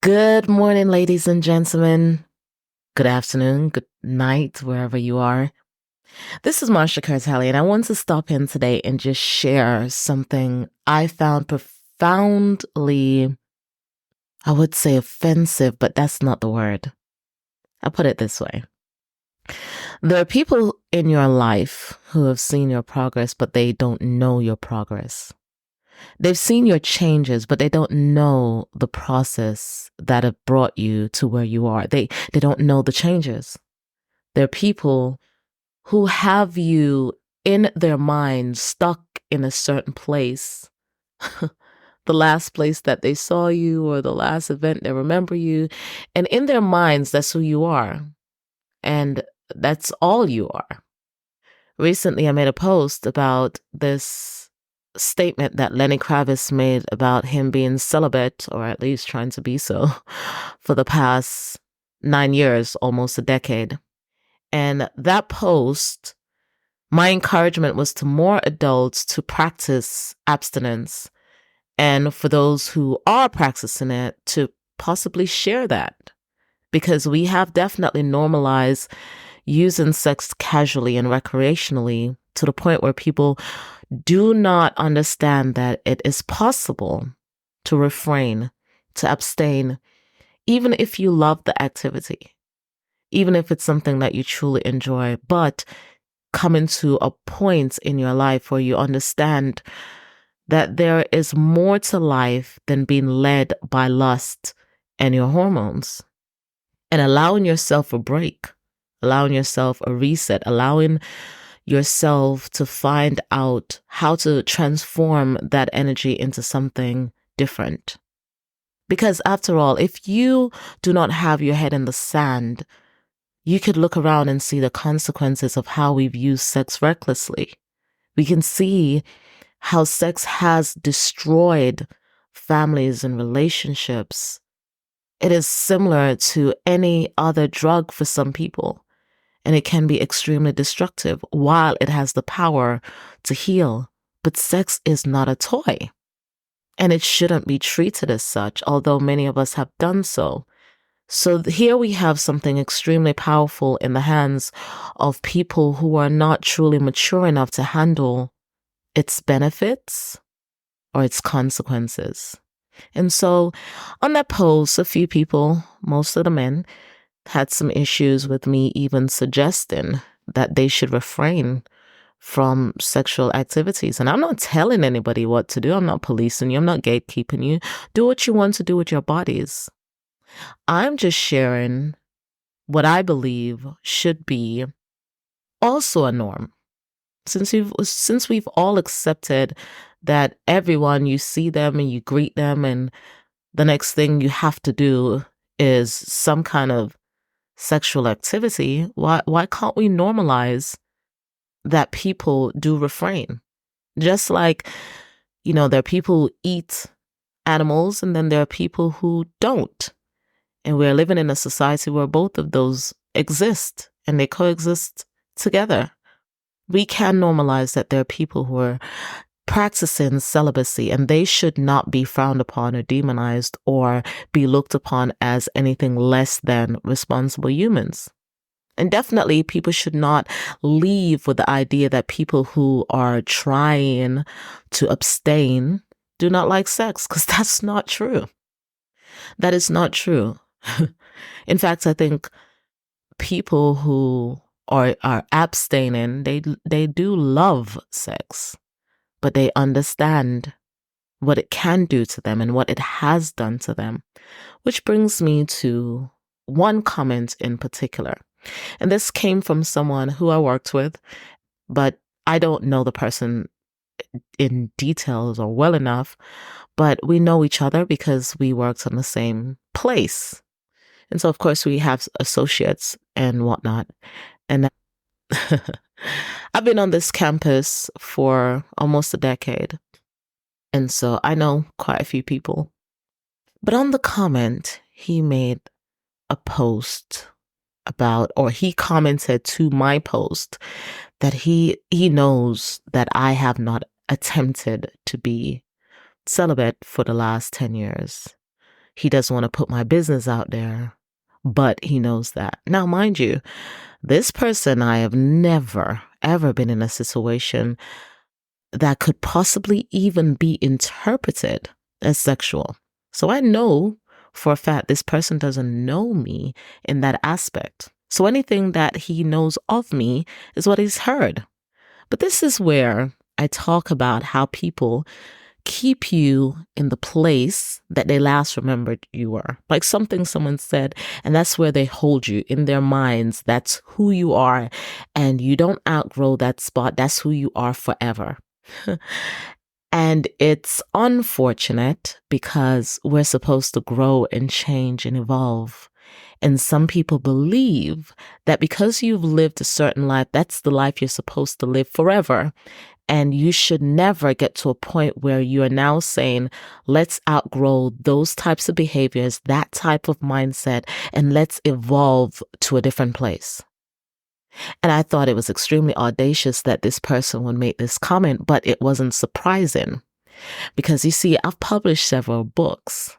Good morning, ladies and gentlemen. Good afternoon, good night, wherever you are. This is Marsha Kerr Talley, and I want to stop in today and just share something I found profoundly, I would say offensive, but that's not the word. I'll put it this way. There are people in your life who have seen your progress, but they don't know your progress. They've seen your changes, but they don't know the process that have brought you to where you are. They don't know the changes. There are people who have you in their mind stuck in a certain place. The last place that they saw you or the last event they remember you. And in their minds, that's who you are. And that's all you are. Recently, I made a post about this statement that Lenny Kravitz made about him being celibate, or at least trying to be so, for the past 9 years, almost a decade. And that post, my encouragement was to more adults to practice abstinence. And for those who are practicing it, to possibly share that. Because we have definitely normalized using sex casually and recreationally to the point where people do not understand that it is possible to refrain, to abstain, even if you love the activity, even if it's something that you truly enjoy, but coming to a point in your life where you understand that there is more to life than being led by lust and your hormones, and allowing yourself a break, allowing yourself a reset, allowing yourself to find out how to transform that energy into something different. Because after all, if you do not have your head in the sand, you could look around and see the consequences of how we've used sex recklessly. We can see how sex has destroyed families and relationships. It is similar to any other drug for some people, and it can be extremely destructive while it has the power to heal. But sex is not a toy, and it shouldn't be treated as such, although many of us have done so. So here we have something extremely powerful in the hands of people who are not truly mature enough to handle its benefits or its consequences. And so on that post, a few people, most of the men, had some issues with me even suggesting that they should refrain from sexual activities. And I'm not telling anybody what to do. I'm not policing you. I'm not gatekeeping you. Do what you want to do with your bodies. I'm just sharing what I believe should be also a norm. Since we've all accepted that everyone, you see them and you greet them, and the next thing you have to do is some kind of sexual activity, why can't we normalize that people do refrain? Just like, there are people who eat animals and then there are people who don't. And we're living in a society where both of those exist and they coexist together. We can normalize that there are people who are practicing celibacy, and they should not be frowned upon or demonized or be looked upon as anything less than responsible humans. And definitely people should not leave with the idea that people who are trying to abstain do not like sex, because that's not true. That is not true. In fact, I think people who are abstaining, they do love sex, but they understand what it can do to them and what it has done to them. Which brings me to one comment in particular. And this came from someone who I worked with, but I don't know the person in details or well enough, but we know each other because we worked on the same place. And so, of course, we have associates and whatnot. And I've been on this campus for almost a decade. And so I know quite a few people. But on the comment, he made a post about, or he commented to my post that he knows that I have not attempted to be celibate for the last 10 years. he doesn't want to put my business out there, but he knows that. Now, mind you, this person, I have never, ever been in a situation that could possibly even be interpreted as sexual. So I know for a fact this person doesn't know me in that aspect. So anything that he knows of me is what he's heard. But this is where I talk about how people keep you in the place that they last remembered you were. Like something someone said, and that's where they hold you in their minds. That's who you are, and you don't outgrow that spot. That's who you are forever. And it's unfortunate because we're supposed to grow and change and evolve. And some people believe that because you've lived a certain life, that's the life you're supposed to live forever. And you should never get to a point where you are now saying, let's outgrow those types of behaviors, that type of mindset, and let's evolve to a different place. And I thought it was extremely audacious that this person would make this comment, but it wasn't surprising because you see, I've published several books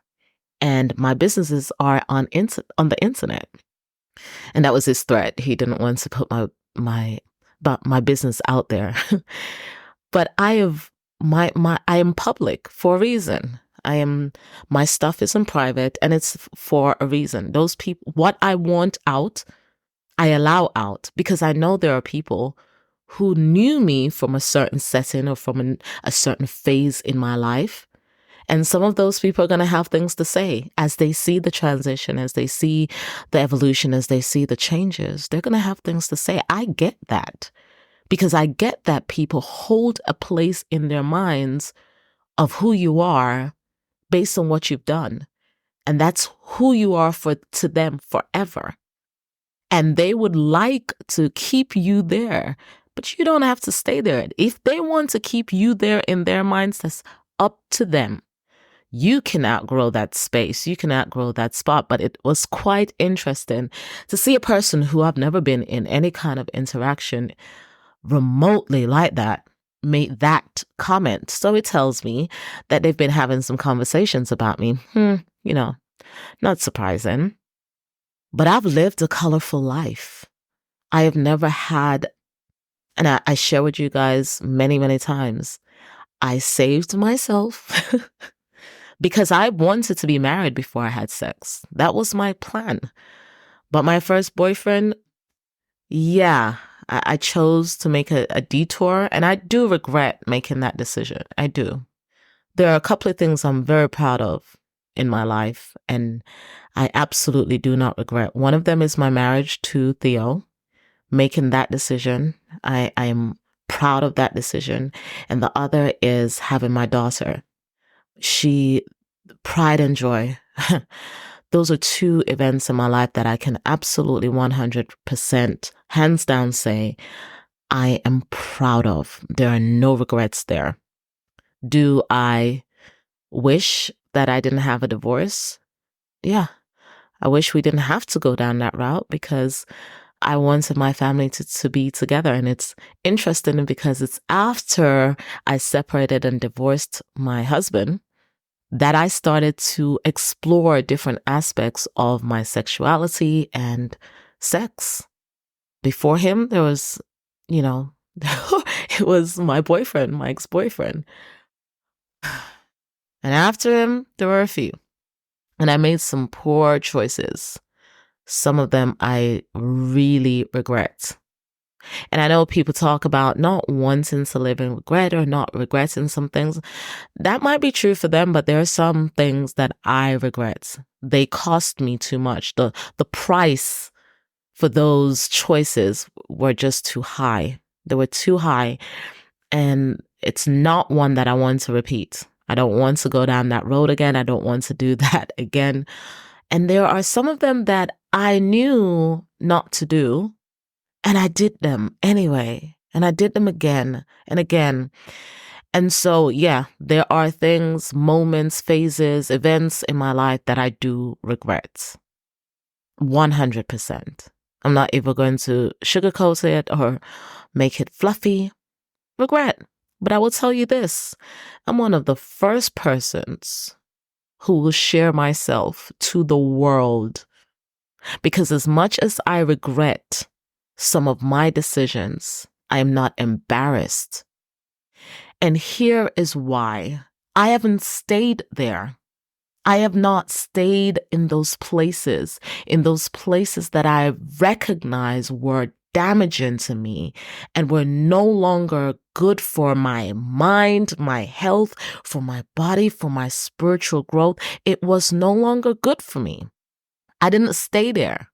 and my businesses are on the internet. And that was his threat. He didn't want to put my business out there. But I am public for a reason. My stuff is in private and it's for a reason. Those people, what I want out, I allow out because I know there are people who knew me from a certain setting or from a certain phase in my life. And some of those people are going to have things to say as they see the transition, as they see the evolution, as they see the changes. They're going to have things to say. I get that because I get that people hold a place in their minds of who you are based on what you've done. And that's who you are to them forever. And they would like to keep you there, but you don't have to stay there. If they want to keep you there in their minds, that's up to them. You can outgrow that space. You can outgrow that spot. But it was quite interesting to see a person who I've never been in any kind of interaction remotely like that make that comment. So it tells me that they've been having some conversations about me. Not surprising. But I've lived a colorful life. I have never had, and I share with you guys many, many times, I saved myself because I wanted to be married before I had sex. That was my plan. But my first boyfriend, I chose to make a detour, and I do regret making that decision. I do. There are a couple of things I'm very proud of in my life, and I absolutely do not regret. One of them is my marriage to Theo, making that decision. I am proud of that decision. And the other is having my daughter. Pride and joy. Those are two events in my life that I can absolutely 100% hands down say I am proud of. There are no regrets there. Do I wish that I didn't have a divorce? Yeah. I wish we didn't have to go down that route because I wanted my family to be together. And it's interesting because it's after I separated and divorced my husband that I started to explore different aspects of my sexuality and sex. Before him, there was, it was my boyfriend, my ex-boyfriend. And after him, there were a few. And I made some poor choices. Some of them I really regret. And I know people talk about not wanting to live in regret or not regretting some things. That might be true for them, but there are some things that I regret. They cost me too much. The price for those choices were just too high. They were too high. And it's not one that I want to repeat. I don't want to go down that road again. I don't want to do that again. And there are some of them that I knew not to do, and I did them anyway. And I did them again and again. And so, there are things, moments, phases, events in my life that I do regret. 100%. I'm not even going to sugarcoat it or make it fluffy. Regret. But I will tell you this. I'm one of the first persons who will share myself to the world. Because as much as I regret some of my decisions, I am not embarrassed. And here is why. I haven't stayed there. I have not stayed in those places that I recognize were damaging to me and were no longer good for my mind, my health, for my body, for my spiritual growth. It was no longer good for me. I didn't stay there.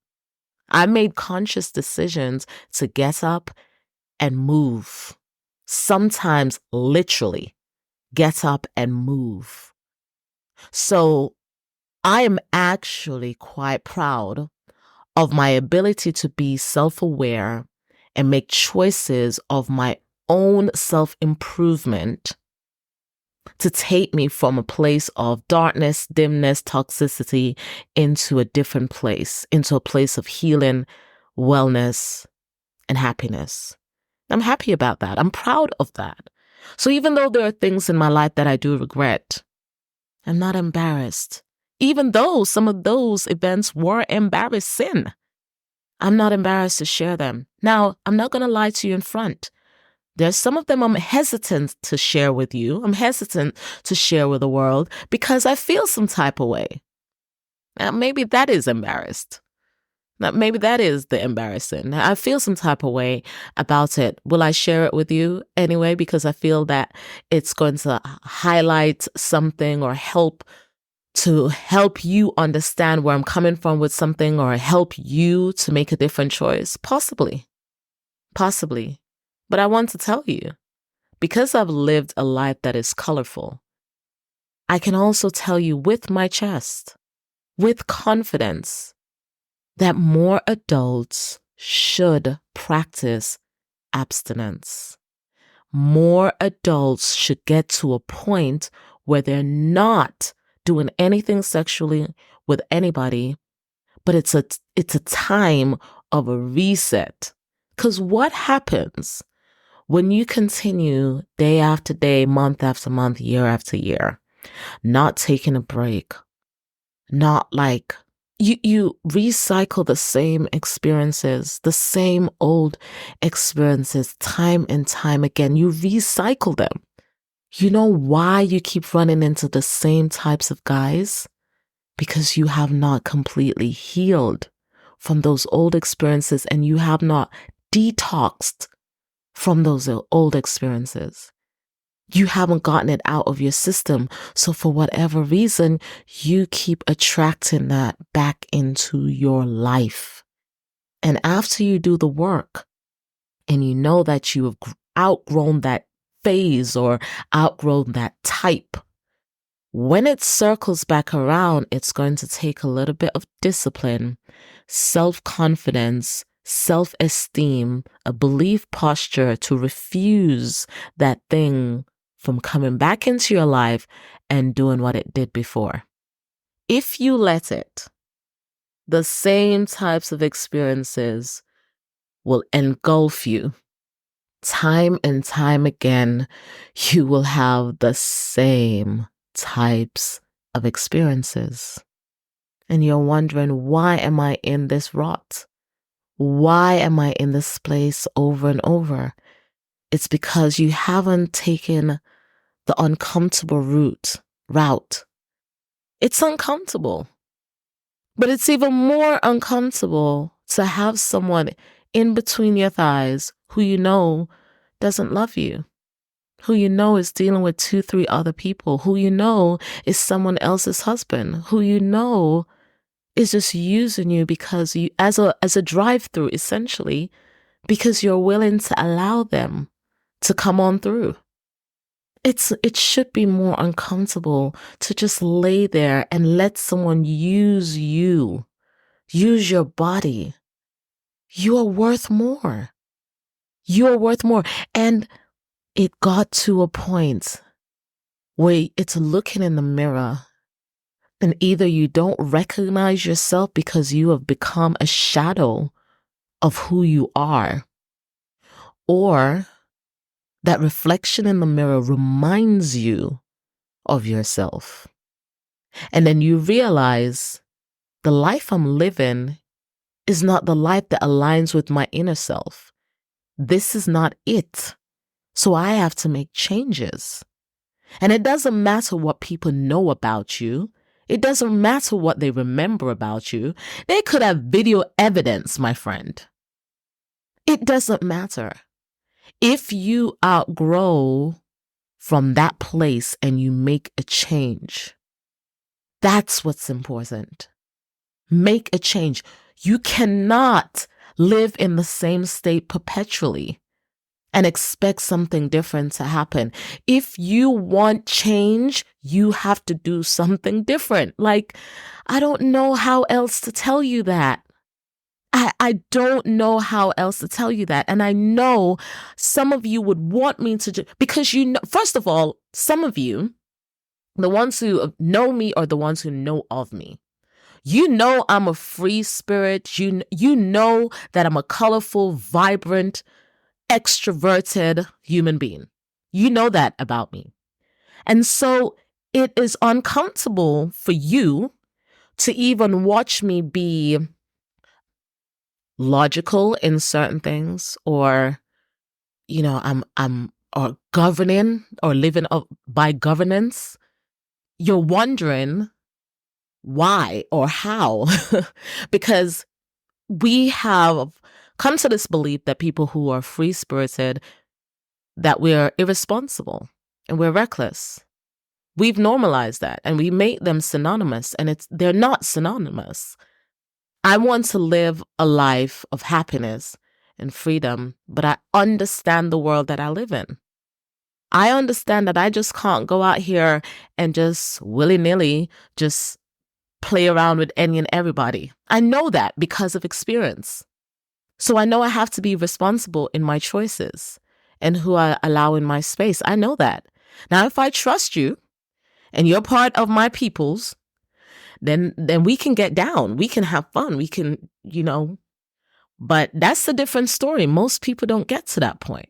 I made conscious decisions to get up and move. Sometimes literally get up and move. So I am actually quite proud of my ability to be self-aware and make choices of my own self-improvement to take me from a place of darkness, dimness, toxicity into a different place, into a place of healing, wellness, and happiness. I'm happy about that. I'm proud of that. So even though there are things in my life that I do regret, I'm not embarrassed. Even though some of those events were embarrassing, I'm not embarrassed to share them. Now, I'm not going to lie to you in front. There's some of them I'm hesitant to share with you. I'm hesitant to share with the world because I feel some type of way. Now, maybe that is embarrassed. Now, maybe that is the embarrassing. I feel some type of way about it. Will I share it with you anyway? Because I feel that it's going to highlight something or help you understand where I'm coming from with something or help you to make a different choice. Possibly. But I want to tell you, because I've lived a life that is colorful, I can also tell you with my chest, with confidence, that more adults should practice abstinence. More adults should get to a point where they're not doing anything sexually with anybody, but it's a time of a reset. Because what happens when you continue day after day, month after month, year after year, not taking a break, not like you recycle the same experiences, the same old experiences time and time again. You recycle them. You know why you keep running into the same types of guys? Because you have not completely healed from those old experiences and you have not detoxed from those old experiences. You haven't gotten it out of your system. So for whatever reason, you keep attracting that back into your life. And after you do the work and you know that you have outgrown that phase or outgrown that type, when it circles back around, it's going to take a little bit of discipline, self-confidence, self-esteem, a belief posture to refuse that thing from coming back into your life and doing what it did before. If you let it, the same types of experiences will engulf you. Time and time again, you will have the same types of experiences. And you're wondering, why am I in this rut? Why am I in this place over and over? It's because you haven't taken the uncomfortable route. It's uncomfortable. But it's even more uncomfortable to have someone in between your thighs who you know doesn't love you, who you know is dealing with 2-3 other people, who you know is someone else's husband, who you know is just using you because you as a drive-through, essentially, because you're willing to allow them to come on through. It should be more uncomfortable to just lay there and let someone use you, use your body. You are worth more. You are worth more. And it got to a point where it's looking in the mirror and either you don't recognize yourself because you have become a shadow of who you are, or that reflection in the mirror reminds you of yourself. And then you realize the life I'm living is not the life that aligns with my inner self. This is not it. So I have to make changes. And it doesn't matter what people know about you. It doesn't matter what they remember about you. They could have video evidence, my friend. It doesn't matter. If you outgrow from that place and you make a change, that's what's important. Make a change. You cannot live in the same state perpetually and expect something different to happen. If you want change, you have to do something different. Like, I don't know how else to tell you that. I don't know how else to tell you that. And I know some of you would want me to, because you know, first of all, some of you, the ones who know me or the ones who know of me, you know I'm a free spirit. You know that I'm a colorful, vibrant, extroverted human being. You know that about me. And so it is uncomfortable for you to even watch me be logical in certain things, or, you know, I'm or governing or living by governance. You're wondering why or how, because we have come to this belief that people who are free-spirited, that we're irresponsible and we're reckless. We've normalized that and we make them synonymous, and they're not synonymous. I want to live a life of happiness and freedom, but I understand the world that I live in. I understand that I just can't go out here and just willy-nilly just play around with any and everybody. I know that because of experience. So I know I have to be responsible in my choices and who I allow in my space. I know that. Now, if I trust you and you're part of my peoples, then we can get down. We can have fun. We can, but that's a different story. Most people don't get to that point.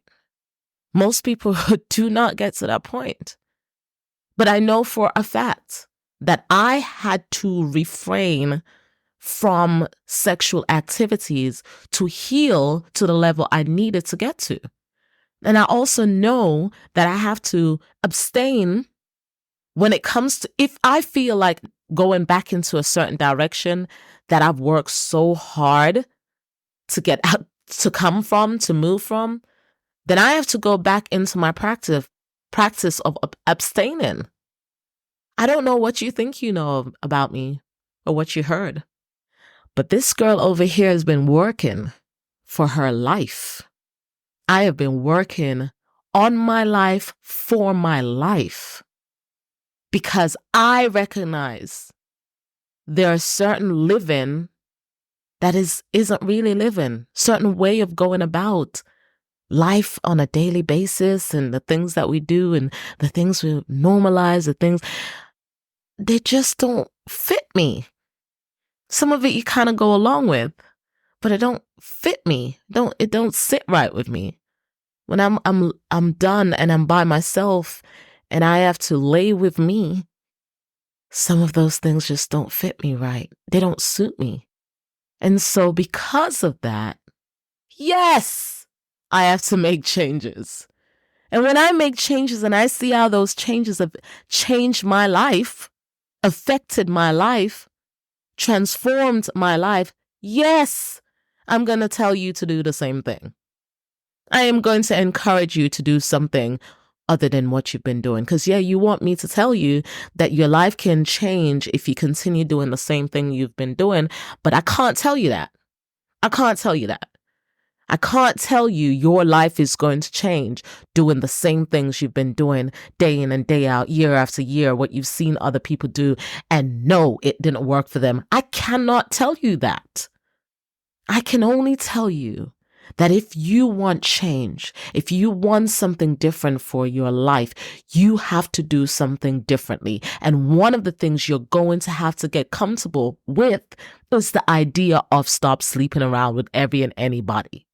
Most people do not get to that point. But I know for a fact that I had to refrain from sexual activities to heal to the level I needed to get to. And I also know that I have to abstain when it comes to, if I feel like going back into a certain direction that I've worked so hard to get out, to move from, then I have to go back into my practice of abstaining. I don't know what you think you know about me or what you heard, but this girl over here has been working for her life. I have been working on my life for my life, because I recognize there are certain living that isn't really living, certain way of going about life on a daily basis, and the things that we do and the things we normalize, the things, they just don't fit me. Some of it you kind of go along with, but it don't fit me. It don't sit right with me. When I'm done and I'm by myself and I have to lay with me, some of those things just don't fit me right. They don't suit me. And so because of that, yes, I have to make changes. And when I make changes and I see how those changes have changed my life, affected my life, transformed my life, yes, I'm going to tell you to do the same thing. I am going to encourage you to do something other than what you've been doing. Because, yeah, you want me to tell you that your life can change if you continue doing the same thing you've been doing. But I can't tell you that. I can't tell you that. I can't tell you your life is going to change doing the same things you've been doing day in and day out, year after year, what you've seen other people do, and no, it didn't work for them. I cannot tell you that. I can only tell you that if you want change, if you want something different for your life, you have to do something differently. And one of the things you're going to have to get comfortable with is the idea of stop sleeping around with every and anybody.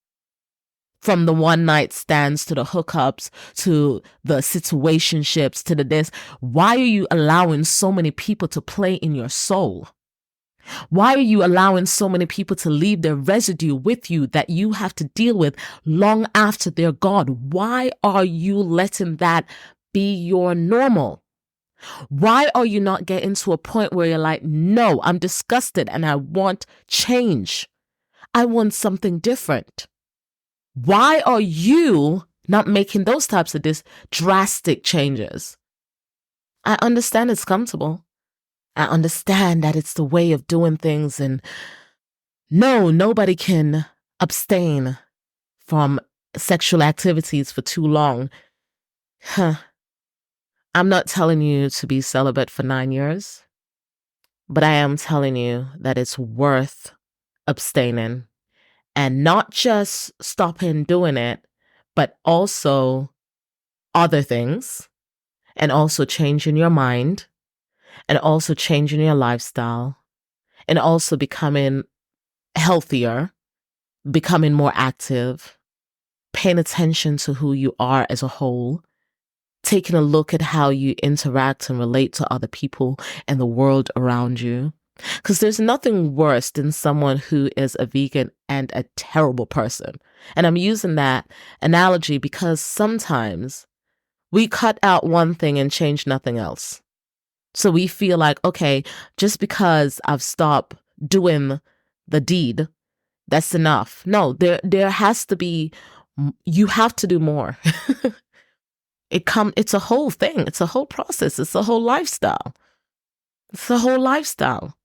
From the one night stands to the hookups to the situationships to the this. Why are you allowing so many people to play in your soul? Why are you allowing so many people to leave their residue with you that you have to deal with long after they're gone? Why are you letting that be your normal? Why are you not getting to a point where you're like, no, I'm disgusted and I want change. I want something different. Why are you not making those types of drastic changes? I understand it's comfortable. I understand that it's the way of doing things, and no, nobody can abstain from sexual activities for too long. I'm not telling you to be celibate for 9 years, but I am telling you that it's worth abstaining and not just stopping doing it, but also other things, and also changing your mind, and also changing your lifestyle, and also becoming healthier, becoming more active, paying attention to who you are as a whole, taking a look at how you interact and relate to other people and the world around you. Because there's nothing worse than someone who is a vegan and a terrible person. And I'm using that analogy because sometimes we cut out one thing and change nothing else. So we feel like, okay, just because I've stopped doing the deed, that's enough. No, there has to be, you have to do more. It's a whole thing. It's a whole process. It's a whole lifestyle. It's a whole lifestyle.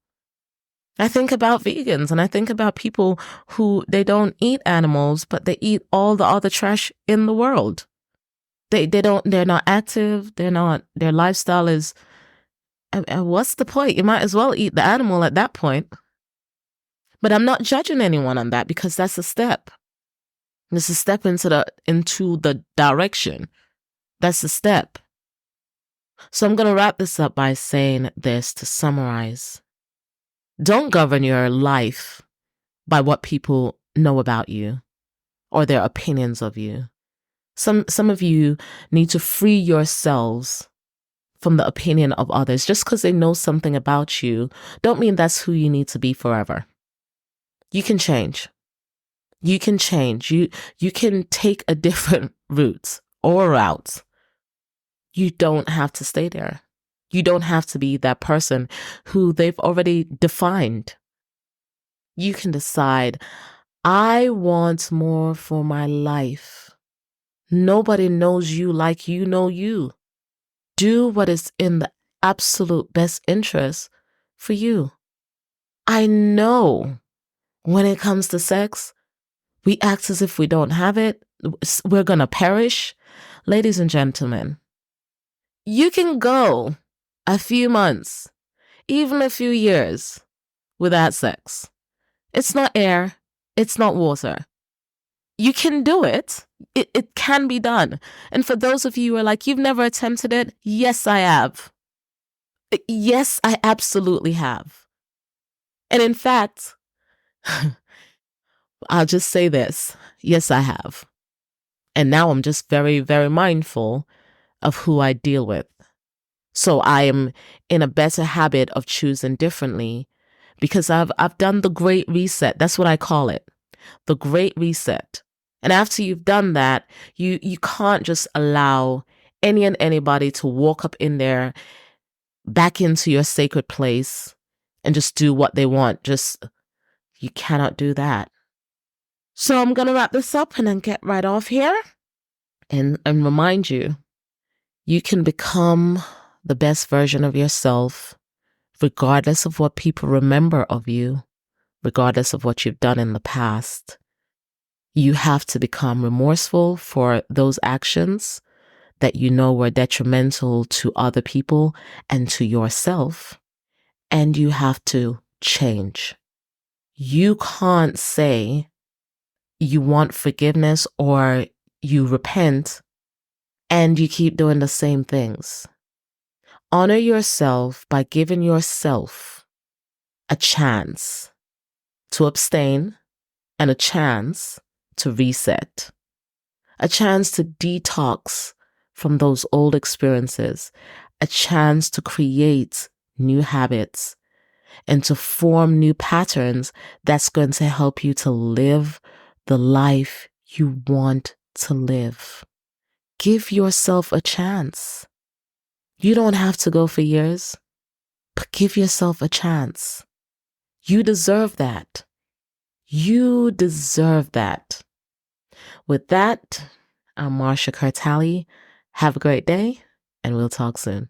I think about vegans and I think about people who they don't eat animals, but they eat all the other trash in the world. They're not active. Their lifestyle is, what's the point? You might as well eat the animal at that point. But I'm not judging anyone on that because that's a step. It's a step into the direction. That's a step. So I'm going to wrap this up by saying this to summarize. Don't govern your life by what people know about you or their opinions of you. Some of you need to free yourselves from the opinion of others. Just because they know something about you, don't mean that's who you need to be forever. You can change. You can change. You can take a different route. You don't have to stay there. You don't have to be that person who they've already defined. You can decide, I want more for my life. Nobody knows you like you know you. Do what is in the absolute best interest for you. I know when it comes to sex, we act as if we don't have it. We're going to perish. Ladies and gentlemen, you can go a few months, even a few years without sex. It's not air. It's not water. You can do it. It can be done. And for those of you who are like, you've never attempted it, yes, I have. Yes, I absolutely have. And in fact, I'll just say this. Yes, I have. And now I'm just very, very mindful of who I deal with. So I am in a better habit of choosing differently because I've done the great reset. That's what I call it. The great reset. And after you've done that, you can't just allow any and anybody to walk up in there, back into your sacred place and just do what they want. You cannot do that. So I'm going to wrap this up and then get right off here and remind you, you can become the best version of yourself, regardless of what people remember of you, regardless of what you've done in the past. You have to become remorseful for those actions that you know were detrimental to other people and to yourself. And you have to change. You can't say you want forgiveness or you repent and you keep doing the same things. Honor yourself by giving yourself a chance to abstain and a chance to reset. a chance to detox from those old experiences, a chance to create new habits and to form new patterns that's going to help you to live the life you want to live. Give yourself a chance. You don't have to go for years, but give yourself a chance. You deserve that. You deserve that. With that, I'm Marsha Kerr Talley. Have a great day, and we'll talk soon.